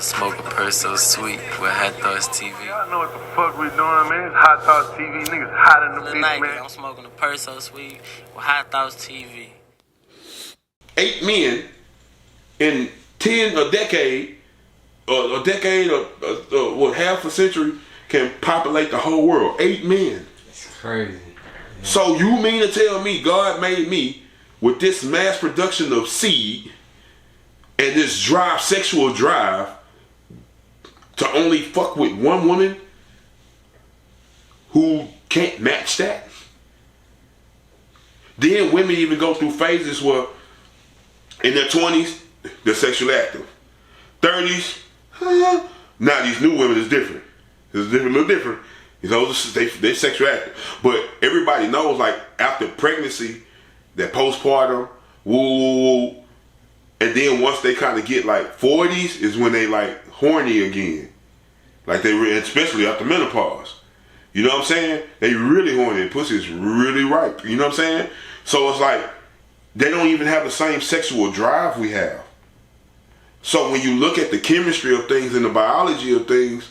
Smoke a purse so sweet with HighThoughtsTV. Y'all know what the fuck we doing, man. It's HighThoughtsTV. Niggas hot in the bitch, man. I'm smoking a purse so sweet with HighThoughtsTV. 8 men in a decade or half a century can populate the whole world. 8 men. It's crazy. Yeah. So you mean to tell me God made me with this mass production of seed and this sexual drive to only fuck with one woman who can't match that? Then women even go through phases where in their 20s, they're sexually active. 30s, now these new women is different. It's a little different. You know, they're sexually active. But everybody knows, like, after pregnancy, that postpartum, woo, and then once they kind of get like 40s is when they like horny again. Like especially after menopause. You know what I'm saying? They really horny. Pussy is really ripe. You know what I'm saying? So it's like they don't even have the same sexual drive we have. So when you look at the chemistry of things and the biology of things,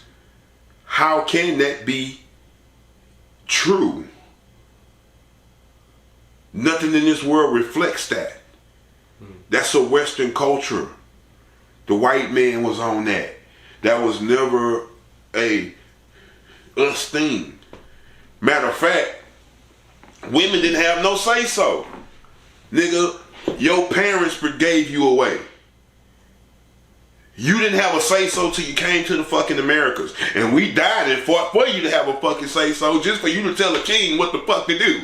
how can that be true? Nothing in this world reflects that. That's a Western culture. The white man was on that. That was never a us thing. Matter of fact, women didn't have no say so. Nigga, your parents gave you away. You didn't have a say so till you came to the fucking Americas. And we died and fought for you to have a fucking say so just for you to tell a king what the fuck to do.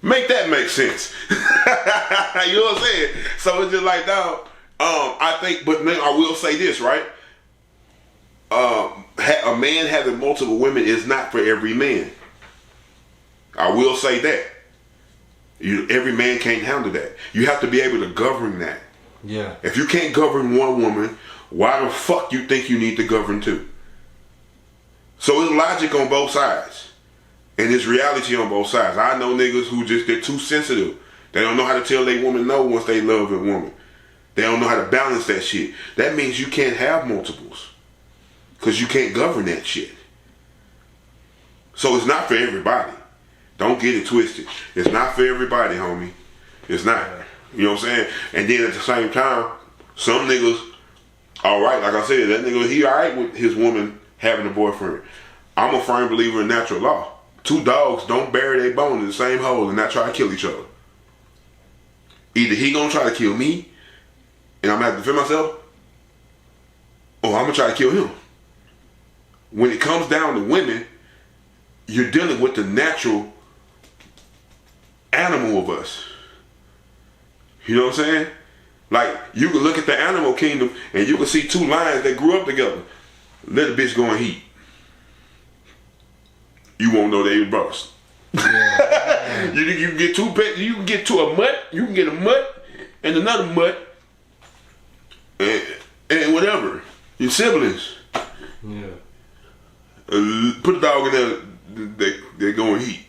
Make that make sense. You know what I'm saying? So it's just like, dog, I think, but then I will say this, right? A man having multiple women is not for every man. I will say that. Every man can't handle that. You have to be able to govern that. Yeah. If you can't govern one woman, why the fuck you think you need to govern two? So it's logic on both sides. And it's reality on both sides. I know niggas who they're too sensitive. They don't know how to tell their woman no once they love a woman. They don't know how to balance that shit. That means you can't have multiples. Because you can't govern that shit. So it's not for everybody. Don't get it twisted. It's not for everybody, homie. It's not. You know what I'm saying? And then at the same time, some niggas, alright, like I said, that nigga, he alright with his woman having a boyfriend. I'm a firm believer in natural law. 2 dogs don't bury their bone in the same hole and not try to kill each other. Either he gonna try to kill me, and I'm gonna have to defend myself, or I'm gonna try to kill him. When it comes down to women, you're dealing with the natural animal of us. You know what I'm saying? Like, you can look at the animal kingdom and you can see 2 lions that grew up together. Let a bitch go in heat. You won't know they was brothers. Yeah. you can get 2 pets. You can get to a mutt. You can get a mutt and another mutt, and whatever. Your siblings. Yeah. Put a dog in there. They go in heat.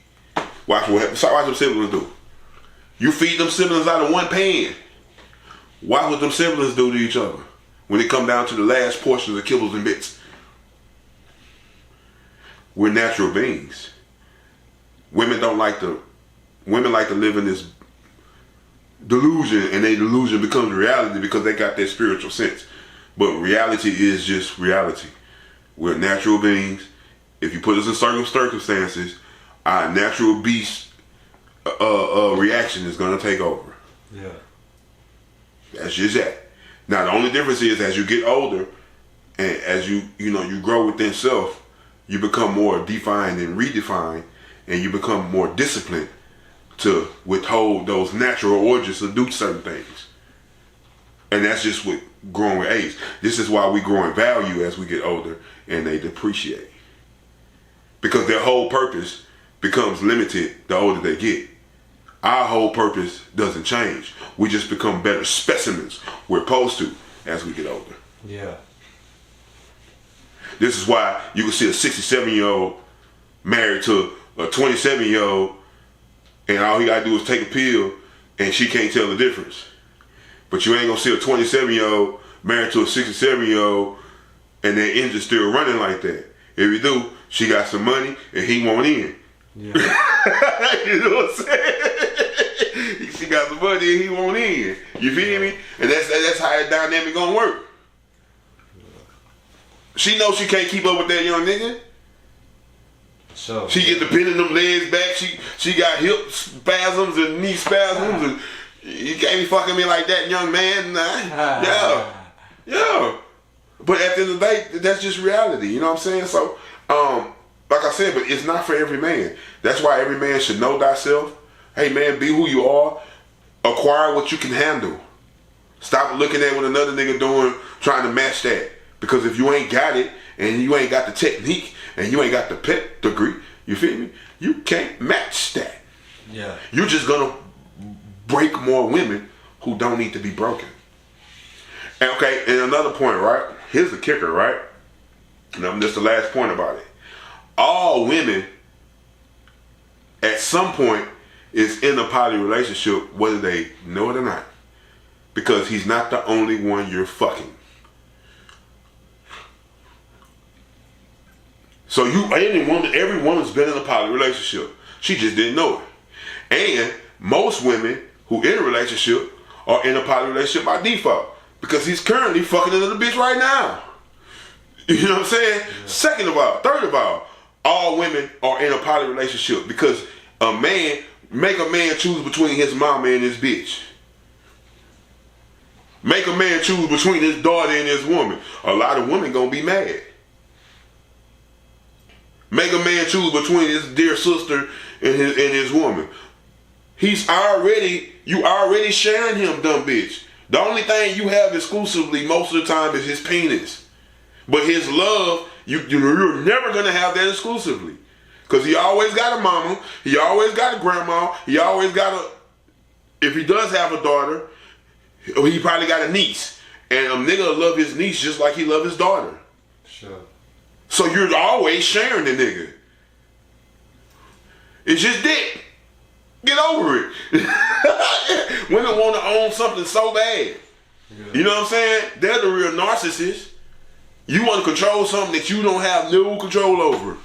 Watch what happens. Watch what siblings do. You feed them siblings out of one pan. Watch what them siblings do to each other when it come down to the last portions of kibbles and bits. We're natural beings. Women like to live in this delusion, and their delusion becomes reality because they got that spiritual sense. But reality is just reality. We're natural beings. If you put us in certain circumstances, our natural beast reaction is gonna take over. Yeah. That's just that. Now the only difference is as you get older and as you grow within self, you become more defined and redefined, and you become more disciplined to withhold those natural urges to do certain things. And that's just with growing with age. This is why we grow in value as we get older and they depreciate. Because their whole purpose becomes limited the older they get. Our whole purpose doesn't change. We just become better specimens we're supposed to as we get older. Yeah. This is why you can see a 67-year-old married to a 27-year-old, and all he gotta do is take a pill, and she can't tell the difference. But you ain't gonna see a 27-year-old married to a 67-year-old and their engine's still running like that. If you do, she got some money and he won't in. Yeah. You know what I'm saying? She got some money and he won't in. You feel me? And that's how that dynamic gonna work. She knows she can't keep up with that young nigga. So She get the bending them legs back. She got hip spasms and knee spasms, and you can't be fucking me like that, young man. Nah. Yeah. But at the end of the day, that's just reality. You know what I'm saying? So, like I said, but it's not for every man. That's why every man should know thyself. Hey man, be who you are. Acquire what you can handle. Stop looking at what another nigga doing, trying to match that. Because if you ain't got it, and you ain't got the technique, and you ain't got the pet degree, you feel me? You can't match that. Yeah. You're just gonna break more women who don't need to be broken. And okay, and another point, right? Here's the kicker, right? And this is the last point about it. All women, at some point, is in a poly relationship, whether they know it or not. Because he's not the only one you're fucking. So every woman's been in a poly relationship. She just didn't know it. And most women who in a relationship are in a poly relationship by default. Because he's currently fucking another bitch right now. You know what I'm saying? Yeah. Third of all women are in a poly relationship because make a man choose between his mama and his bitch. Make a man choose between his daughter and his woman. A lot of women gonna be mad. Make a man choose between his dear sister and his woman. You already sharing him, dumb bitch. The only thing you have exclusively most of the time is his penis. But his love, you're never gonna have that exclusively. Cause he always got a mama, he always got a grandma, he always got if he does have a daughter, he probably got a niece. And a nigga will love his niece just like he love his daughter. Sure. So you're always sharing the nigga. It's just dick. Get over it. Women want to own something so bad. Yeah. You know what I'm saying? They're the real narcissists. You want to control something that you don't have no control over.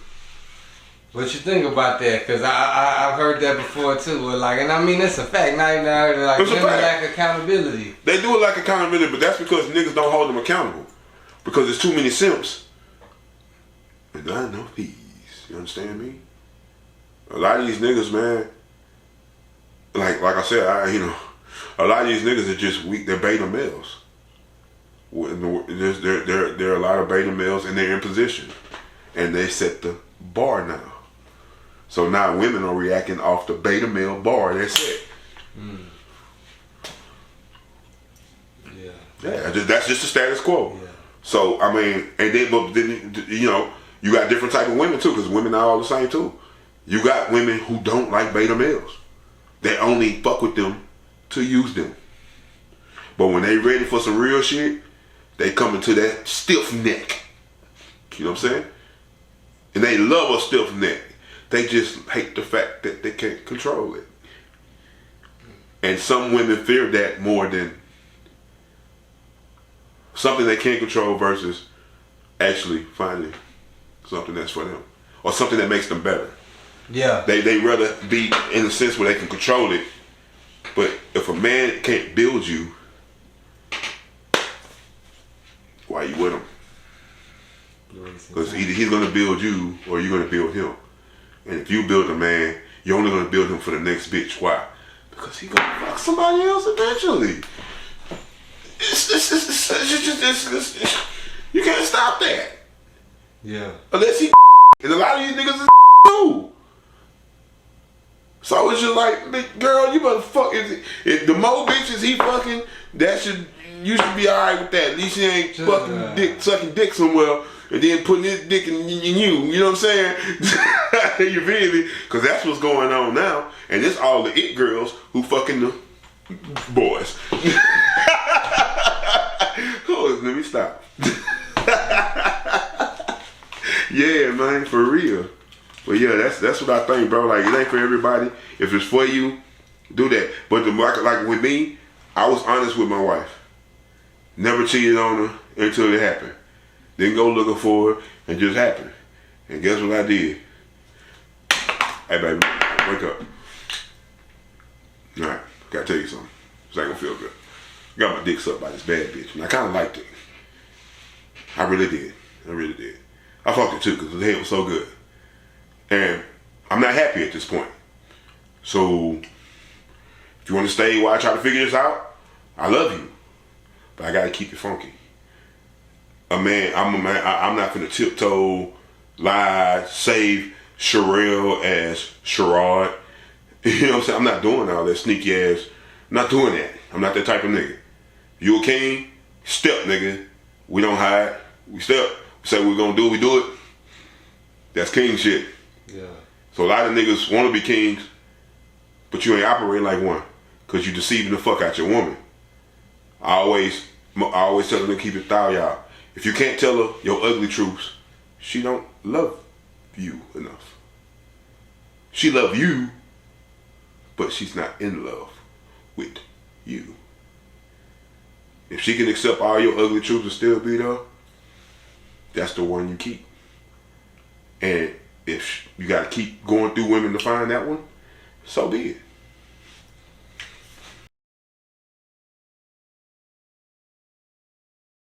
What you think about that? Because I've heard that before too. And I mean, it's a fact. Not even like women lack accountability. They do it like accountability, but that's because niggas don't hold them accountable. Because there's too many simps. And not enough peas. You understand me? A lot of these niggas, man, like I said, a lot of these niggas are just weak. They're beta males. There are a lot of beta males and they're in position. And they set the bar now. So now women are reacting off the beta male bar they set. Mm. Yeah. That's just the status quo. Yeah. So, I mean, and then, you got different type of women too, because women not all the same too. You got women who don't like beta males. They only fuck with them to use them. But when they ready for some real shit, they come into that stiff neck. You know what I'm saying? And they love a stiff neck. They just hate the fact that they can't control it. And some women fear that more than something they can't control versus actually finding something that's for them. Or something that makes them better. Yeah. They rather be in a sense where they can control it. But if a man can't build you, why you with him? Because either he's going to build you or you're going to build him. And if you build a man, you're only going to build him for the next bitch. Why? Because he's going to fuck somebody else eventually. You can't stop that. Yeah. Unless he and a lot of these niggas is too. So it's just like, girl, you better fuck. If the more bitches he fucking, you should be alright with that. At least he ain't fucking sucking dick somewhere and then putting his dick in you. You know what I'm saying? You feel me? Because that's what's going on now. And it's all the it girls who fucking the boys. Oh, let me stop. Yeah, man, for real. But yeah, that's what I think, bro. Like, it ain't for everybody. If it's for you, do that. But like with me, I was honest with my wife. Never cheated on her until it happened. Didn't go looking for her, and just happened. And guess what I did? Hey baby, wake up. Alright, gotta tell you something. This ain't gonna feel good. Got my dick sucked by this bad bitch, and I kinda liked it. I really did. I fucked it too, because the head was so good. And I'm not happy at this point. So, if you want to stay while I try to figure this out, I love you. But I gotta keep it funky. I'm a man, I'm not gonna tiptoe, lie, save Sherelle as Sherrod. You know what I'm saying? I'm not doing all that sneaky ass. I'm not doing that. I'm not that type of nigga. You a king? Step, nigga. We don't hide. We step. We say what we gonna do, we do it. That's king shit. Yeah. So a lot of niggas want to be kings, but you ain't operating like one, because you deceiving the fuck out your woman. I always tell them to keep it thou, y'all. If you can't tell her your ugly truths, she don't love you enough. She love you, but she's not in love with you. If she can accept all your ugly truths and still be there, that's the one you keep. And if you gotta keep going through women to find that one, so be it.